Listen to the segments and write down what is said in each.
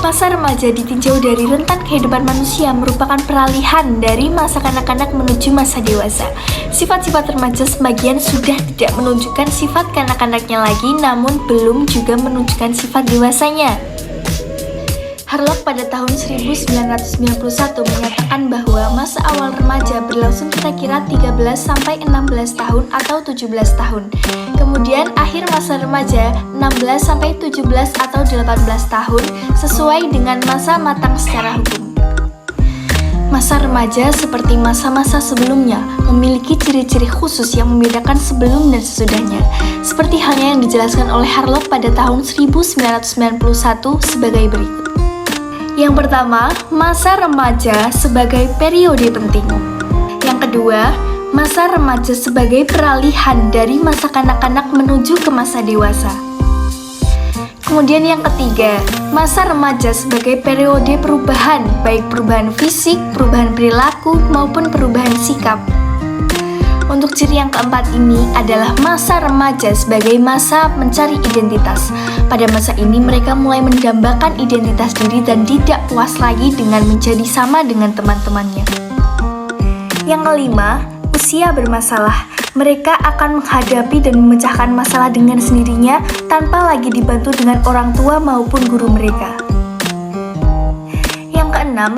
Masa remaja ditinjau dari rentan kehidupan manusia merupakan peralihan dari masa kanak-kanak menuju masa dewasa. Sifat-sifat remaja sebagian sudah tidak menunjukkan sifat kanak-kanaknya lagi, namun belum juga menunjukkan sifat dewasanya. Harlock pada tahun 1991 menyatakan bahwa masa awal remaja berlangsung kira-kira 13-16 tahun atau 17 tahun. Kemudian akhir masa remaja 16-17 atau 18 tahun sesuai dengan masa matang secara hukum. Masa remaja seperti masa-masa sebelumnya memiliki ciri-ciri khusus yang membedakan sebelum dan sesudahnya. Seperti halnya yang dijelaskan oleh Harlock pada tahun 1991 sebagai berikut. Yang pertama, masa remaja sebagai periode penting. Yang kedua, masa remaja sebagai peralihan dari masa kanak-kanak menuju ke masa dewasa. Kemudian yang ketiga, masa remaja sebagai periode perubahan, baik perubahan fisik, perubahan perilaku, maupun perubahan sikap. Untuk ciri yang keempat ini adalah masa remaja sebagai masa mencari identitas. Pada masa ini mereka mulai mendambakan identitas diri dan tidak puas lagi dengan menjadi sama dengan teman-temannya. Yang kelima, usia bermasalah. Mereka akan menghadapi dan memecahkan masalah dengan sendirinya tanpa lagi dibantu dengan orang tua maupun guru mereka. Yang keenam,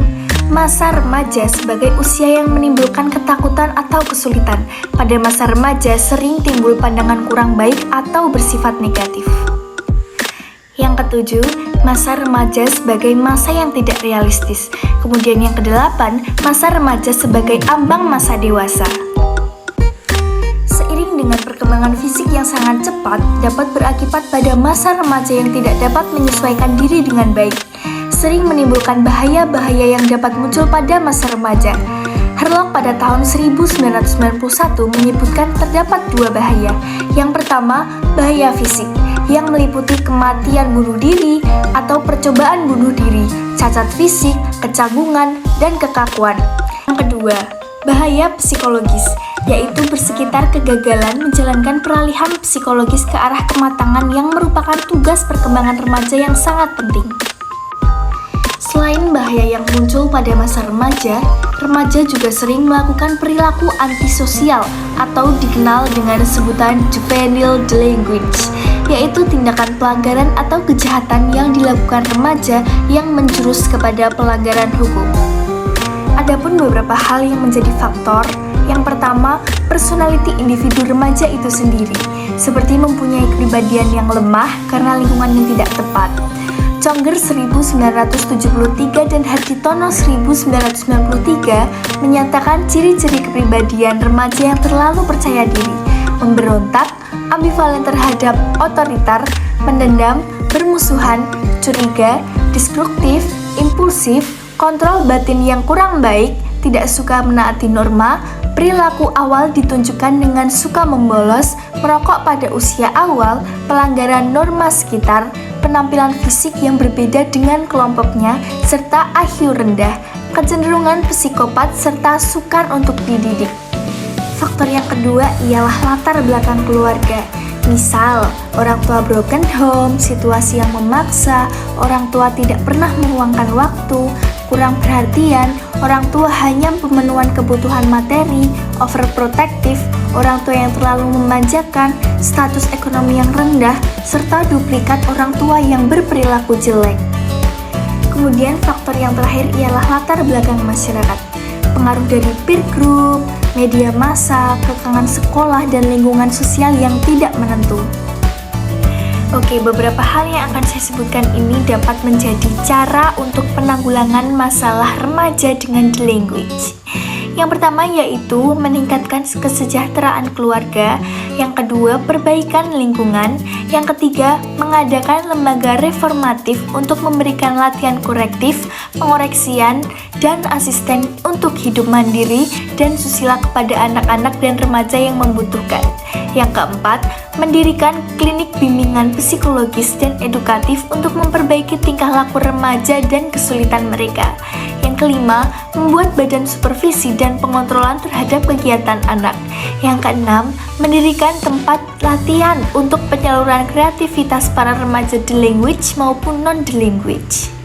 masa remaja sebagai usia yang menimbulkan ketakutan atau kesulitan. Pada masa remaja sering timbul pandangan kurang baik atau bersifat negatif. Yang ketujuh, masa remaja sebagai masa yang tidak realistis. Kemudian yang kedelapan, masa remaja sebagai ambang masa dewasa. Seiring dengan perkembangan fisik yang sangat cepat, dapat berakibat pada masa remaja yang tidak dapat menyesuaikan diri dengan baik. Sering menimbulkan bahaya-bahaya yang dapat muncul pada masa remaja. Harlock pada tahun 1991 menyebutkan terdapat dua bahaya. Yang pertama, bahaya fisik, yang meliputi kematian bunuh diri atau percobaan bunuh diri, cacat fisik, kecanggungan, dan kekakuan. Yang kedua, bahaya psikologis, yaitu bersekitar kegagalan menjalankan peralihan psikologis ke arah kematangan yang merupakan tugas perkembangan remaja yang sangat penting. Selain bahaya yang muncul pada masa remaja, remaja juga sering melakukan perilaku antisosial atau dikenal dengan sebutan juvenile delinquency, yaitu tindakan pelanggaran atau kejahatan yang dilakukan remaja yang menjurus kepada pelanggaran hukum. Adapun beberapa hal yang menjadi faktor. Yang pertama, personality individu remaja itu sendiri, seperti mempunyai kepribadian yang lemah karena lingkungan yang tidak tepat. Conger 1973 dan Harjitono 1993 menyatakan ciri-ciri kepribadian remaja yang terlalu percaya diri, memberontak, ambivalen terhadap otoriter, pendendam, bermusuhan, curiga, destruktif, impulsif, kontrol batin yang kurang baik, tidak suka menaati norma, perilaku awal ditunjukkan dengan suka membolos, merokok pada usia awal, pelanggaran norma sekitar, penampilan fisik yang berbeda dengan kelompoknya, serta IQ rendah, kecenderungan psikopat, serta sukar untuk dididik. Faktor yang kedua ialah latar belakang keluarga. Misal, orang tua broken home, situasi yang memaksa, orang tua tidak pernah meluangkan waktu, kurang perhatian, orang tua hanya pemenuhan kebutuhan materi, overprotective, orang tua yang terlalu memanjakan, status ekonomi yang rendah, serta duplikat orang tua yang berperilaku jelek. Kemudian faktor yang terakhir ialah latar belakang masyarakat. Pengaruh dari peer group, media massa, kekangan sekolah, dan lingkungan sosial yang tidak menentu. Oke, beberapa hal yang akan saya sebutkan ini dapat menjadi cara untuk penanggulangan masalah remaja dengan delinquency. Yang pertama yaitu meningkatkan kesejahteraan keluarga, yang kedua perbaikan lingkungan, yang ketiga mengadakan lembaga reformatif untuk memberikan latihan korektif, pengoreksian, dan asisten untuk hidup mandiri dan susila kepada anak-anak dan remaja yang membutuhkan. Yang keempat, mendirikan klinik bimbingan psikologis dan edukatif untuk memperbaiki tingkah laku remaja dan kesulitan mereka. Yang kelima, membuat badan supervisi dan pengontrolan terhadap kegiatan anak. Yang keenam, mendirikan tempat latihan untuk penyaluran kreativitas para remaja The Language maupun non-The Language.